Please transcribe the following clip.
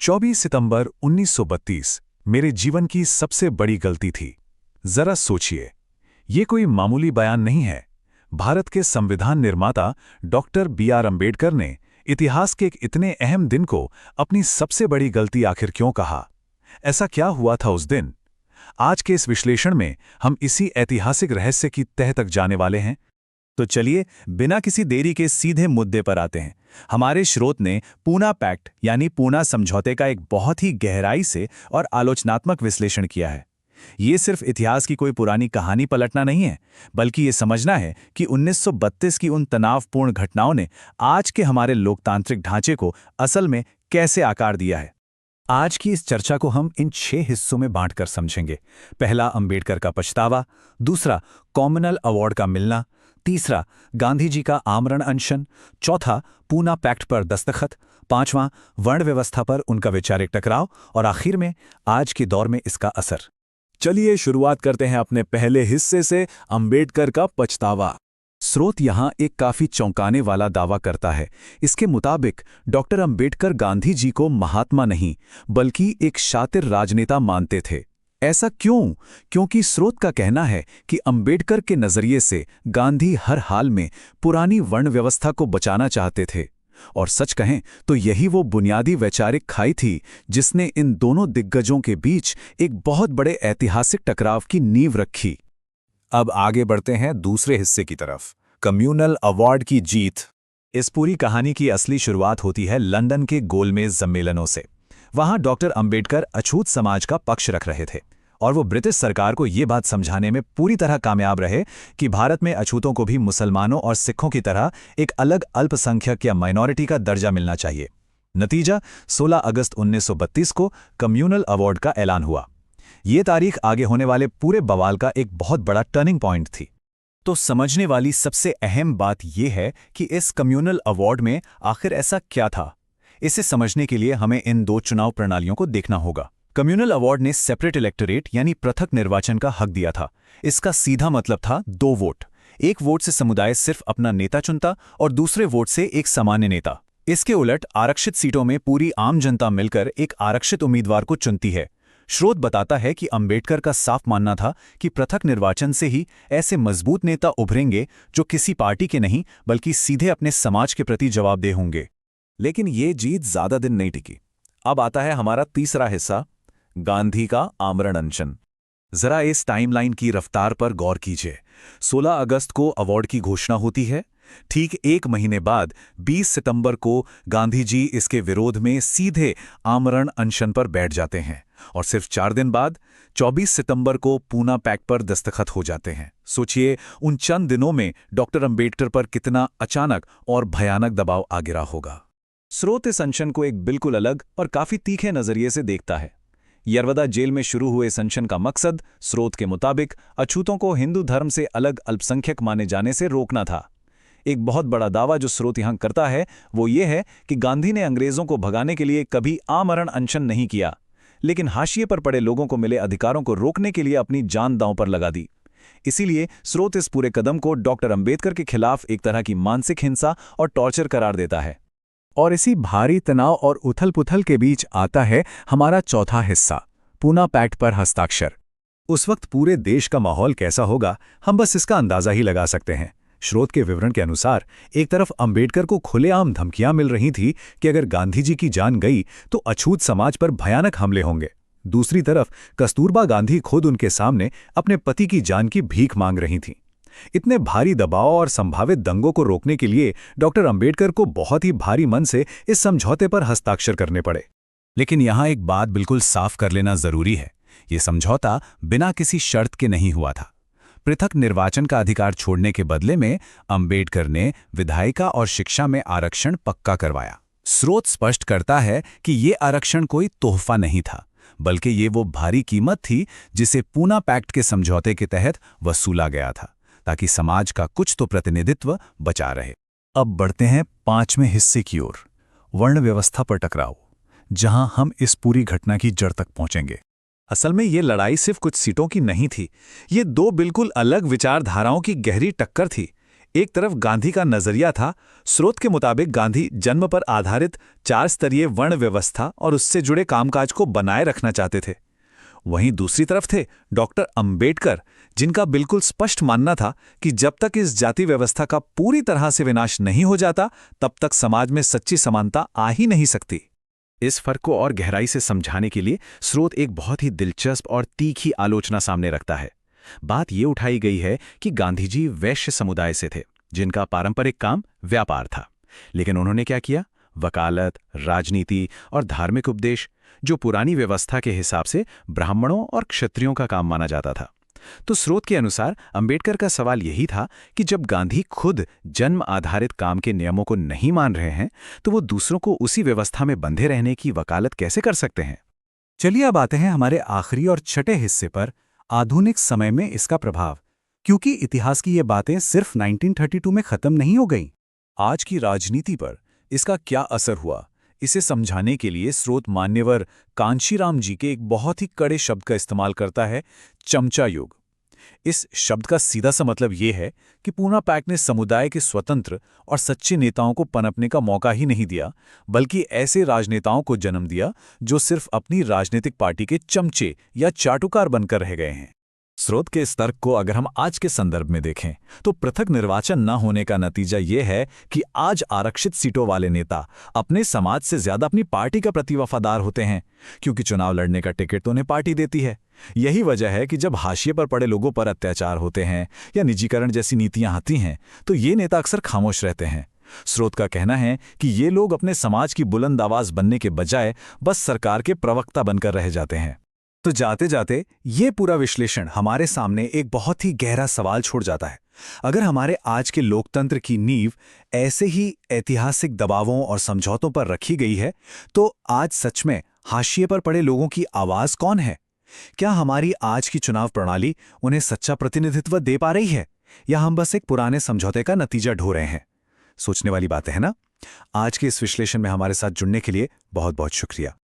24 सितंबर 1932 मेरे जीवन की सबसे बड़ी गलती थी। जरा सोचिए, ये कोई मामूली बयान नहीं है। भारत के संविधान निर्माता डॉक्टर B.R. अम्बेडकर ने इतिहास के एक इतने अहम दिन को अपनी सबसे बड़ी गलती आखिर क्यों कहा? ऐसा क्या हुआ था उस दिन? आज के इस विश्लेषण में हम इसी ऐतिहासिक रहस्य की तह तक जाने वाले हैं। तो चलिए बिना किसी देरी के सीधे मुद्दे पर आते हैं। हमारे स्रोत ने पूना पैक्ट यानी पूना समझौते का एक बहुत ही गहराई से और आलोचनात्मक विश्लेषण किया है। ये सिर्फ इतिहास की कोई पुरानी कहानी पलटना नहीं है, बल्कि ये समझना है कि 1932 की उन तनावपूर्ण घटनाओं ने आज के हमारे लोकतांत्रिक ढांचे को असल में कैसे आकार दिया है। आज की इस चर्चा को हम इन 6 हिस्सों में बांटकर समझेंगे। पहला, अम्बेडकर का पछतावा। दूसरा, कॉमनवेल्थ अवार्ड का मिलना। तीसरा, गांधी जी का आमरण अनशन। चौथा, पूना पैक्ट पर दस्तखत। पांचवां, वर्ण व्यवस्था पर उनका वैचारिक टकराव। और आखिर में आज के दौर में इसका असर। चलिए शुरुआत करते हैं अपने पहले हिस्से से, अम्बेडकर का पछतावा। स्रोत यहाँ एक काफी चौंकाने वाला दावा करता है। इसके मुताबिक डॉक्टर अम्बेडकर गांधी जी को महात्मा नहीं बल्कि एक शातिर राजनेता मानते थे। ऐसा क्यों? क्योंकि स्रोत का कहना है कि अम्बेडकर के नजरिए से गांधी हर हाल में पुरानी वर्ण व्यवस्था को बचाना चाहते थे। और सच कहें तो यही वो बुनियादी वैचारिक खाई थी जिसने इन दोनों दिग्गजों के बीच एक बहुत बड़े ऐतिहासिक टकराव की नींव रखी। अब आगे बढ़ते हैं दूसरे हिस्से की तरफ, कम्युनल अवार्ड की जीत। इस पूरी कहानी की असली शुरुआत होती है लंदन के गोलमेज सम्मेलनों से। वहां डॉक्टर अम्बेडकर अछूत समाज का पक्ष रख रहे थे और वो ब्रिटिश सरकार को ये बात समझाने में पूरी तरह कामयाब रहे कि भारत में अछूतों को भी मुसलमानों और सिखों की तरह एक अलग अल्पसंख्यक या माइनॉरिटी का दर्जा मिलना चाहिए। नतीजा, 16 अगस्त 1932 को कम्युनल अवार्ड का ऐलान हुआ। ये तारीख आगे होने वाले पूरे बवाल का एक बहुत बड़ा टर्निंग पॉइंट थी। तो समझने वाली सबसे अहम बात यह है कि इस कम्युनल अवार्ड में आखिर ऐसा क्या था। इसे समझने के लिए हमें इन दो चुनाव प्रणालियों को देखना होगा। कम्युनल अवार्ड ने सेपरेट इलेक्टोरेट यानी पृथक निर्वाचन का हक दिया था। इसका सीधा मतलब था 2 वोट। एक वोट से समुदाय सिर्फ अपना नेता चुनता और दूसरे वोट से एक सामान्य नेता। इसके उलट आरक्षित सीटों में पूरी आम जनता मिलकर एक आरक्षित उम्मीदवार को चुनती है। स्रोत बताता है कि अम्बेडकर का साफ मानना था कि पृथक निर्वाचन से ही ऐसे मजबूत नेता उभरेंगे जो किसी पार्टी के नहीं बल्कि सीधे अपने समाज के प्रति जवाबदेह होंगे। लेकिन ये जीत ज्यादा दिन नहीं टिकी। अब आता है हमारा तीसरा हिस्सा, गांधी का आमरण अनशन। जरा इस टाइमलाइन की रफ्तार पर गौर कीजिए। 16 अगस्त को अवार्ड की घोषणा होती है। ठीक एक महीने बाद 20 सितंबर को गांधी जी इसके विरोध में सीधे आमरण अनशन पर बैठ जाते हैं और सिर्फ 4 दिन बाद 24 सितंबर को पूना पैक्ट पर दस्तखत हो जाते हैं। सोचिए, उन चंद दिनों में डॉक्टर अम्बेडकर पर कितना अचानक और भयानक दबाव आ गिरा होगा। स्रोत इस अनशन को एक बिल्कुल अलग और काफी तीखे नजरिए से देखता है। यरवदा जेल में शुरू हुए इस अनशन का मकसद स्रोत के मुताबिक अछूतों को हिंदू धर्म से अलग अल्पसंख्यक माने जाने से रोकना था। एक बहुत बड़ा दावा जो स्रोत यहां करता है वो ये है कि गांधी ने अंग्रेजों को भगाने के लिए कभी आमरण अनशन नहीं किया, लेकिन हाशिए पर पड़े लोगों को मिले अधिकारों को रोकने के लिए अपनी जान दांव पर लगा दी। इसीलिए स्रोत इस पूरे कदम को डॉक्टर अम्बेडकर के खिलाफ एक तरह की मानसिक हिंसा और टॉर्चर करार देता है। और इसी भारी तनाव और उथल पुथल के बीच आता है हमारा चौथा हिस्सा, पूना पैक्ट पर हस्ताक्षर। उस वक्त पूरे देश का माहौल कैसा होगा, हम बस इसका अंदाजा ही लगा सकते हैं। स्रोत के विवरण के अनुसार एक तरफ अम्बेडकर को खुलेआम धमकियां मिल रही थी कि अगर गांधी जी की जान गई तो अछूत समाज पर भयानक हमले होंगे। दूसरी तरफ कस्तूरबा गांधी खुद उनके सामने अपने पति की जान की भीख मांग रही थीं। इतने भारी दबाव और संभावित दंगों को रोकने के लिए डॉक्टर अम्बेडकर को बहुत ही भारी मन से इस समझौते पर हस्ताक्षर करने पड़े। लेकिन यहां एक बात बिल्कुल साफ कर लेना जरूरी है, ये समझौता बिना किसी शर्त के नहीं हुआ था। पृथक निर्वाचन का अधिकार छोड़ने के बदले में अम्बेडकर ने विधायिका और शिक्षा में आरक्षण पक्का करवाया। स्रोत स्पष्ट करता है कि ये आरक्षण कोई तोहफा नहीं था, बल्कि ये वो भारी कीमत थी जिसे पूना पैक्ट के समझौते के तहत वसूला गया था, ताकि समाज का कुछ तो प्रतिनिधित्व बचा रहे। अब बढ़ते हैं 5वें हिस्से की ओर, वर्ण व्यवस्था पर टकराव, जहां हम इस पूरी घटना की जड़ तक पहुंचेंगे। असल में ये लड़ाई सिर्फ कुछ सीटों की नहीं थी, ये 2 बिल्कुल अलग विचारधाराओं की गहरी टक्कर थी। एक तरफ गांधी का नजरिया था, स्रोत के मुताबिक गांधी जन्म पर आधारित 4 स्तरीय वर्ण व्यवस्था और उससे जुड़े कामकाज को बनाए रखना चाहते थे। वहीं दूसरी तरफ थे डॉक्टर अंबेडकर, जिनका बिल्कुल स्पष्ट मानना था कि जब तक इस जाति व्यवस्था का पूरी तरह से विनाश नहीं हो जाता, तब तक समाज में सच्ची समानता आ ही नहीं सकती। इस फर्क को और गहराई से समझाने के लिए स्रोत एक बहुत ही दिलचस्प और तीखी आलोचना सामने रखता है। बात ये उठाई गई है कि गांधी जी वैश्य समुदाय से थे, जिनका पारंपरिक काम व्यापार था। लेकिन उन्होंने क्या किया? वकालत, राजनीति और धार्मिक उपदेश, जो पुरानी व्यवस्था के हिसाब से ब्राह्मणों और क्षत्रियों का काम माना जाता था। तो स्रोत के अनुसार अंबेडकर का सवाल यही था कि जब गांधी खुद जन्म आधारित काम के नियमों को नहीं मान रहे हैं, तो वो दूसरों को उसी व्यवस्था में बंधे रहने की वकालत कैसे कर सकते हैं? चलिए अब आते हैं हमारे आखिरी और छठे हिस्से पर, आधुनिक समय में इसका प्रभाव। क्योंकि इतिहास की ये बातें सिर्फ 1932 में खत्म नहीं हो गईं। आज की राजनीति पर इसका क्या असर हुआ, इसे समझाने के लिए स्रोत मान्यवर कांशीराम जी के एक बहुत ही कड़े शब्द का इस्तेमाल करता है, चमचा युग। इस शब्द का सीधा सा मतलब ये है कि पूना पैक्ट ने समुदाय के स्वतंत्र और सच्चे नेताओं को पनपने का मौका ही नहीं दिया, बल्कि ऐसे राजनेताओं को जन्म दिया जो सिर्फ अपनी राजनीतिक पार्टी के चमचे या चाटुकार बनकर रह गए हैं। स्रोत के इस तर्क को अगर हम आज के संदर्भ में देखें, तो पृथक निर्वाचन न होने का नतीजा ये है कि आज आरक्षित सीटों वाले नेता अपने समाज से ज्यादा अपनी पार्टी का प्रति वफादार होते हैं, क्योंकि चुनाव लड़ने का टिकट तो उन्हें पार्टी देती है। यही वजह है कि जब हाशिए पर पड़े लोगों पर अत्याचार होते हैं या निजीकरण जैसी नीतियां आती हैं, तो ये नेता अक्सर खामोश रहते हैं। स्रोत का कहना है कि ये लोग अपने समाज की बुलंद आवाज बनने के बजाय बस सरकार के प्रवक्ता बनकर रह जाते हैं। तो जाते जाते ये पूरा विश्लेषण हमारे सामने एक बहुत ही गहरा सवाल छोड़ जाता है। अगर हमारे आज के लोकतंत्र की नींव ऐसे ही ऐतिहासिक दबावों और समझौतों पर रखी गई है, तो आज सच में हाशिए पर पड़े लोगों की आवाज कौन है? क्या हमारी आज की चुनाव प्रणाली उन्हें सच्चा प्रतिनिधित्व दे पा रही है, या हम बस एक पुराने समझौते का नतीजा ढो रहे हैं? सोचने वाली बात है ना? आज के इस विश्लेषण में हमारे साथ जुड़ने के लिए बहुत बहुत शुक्रिया।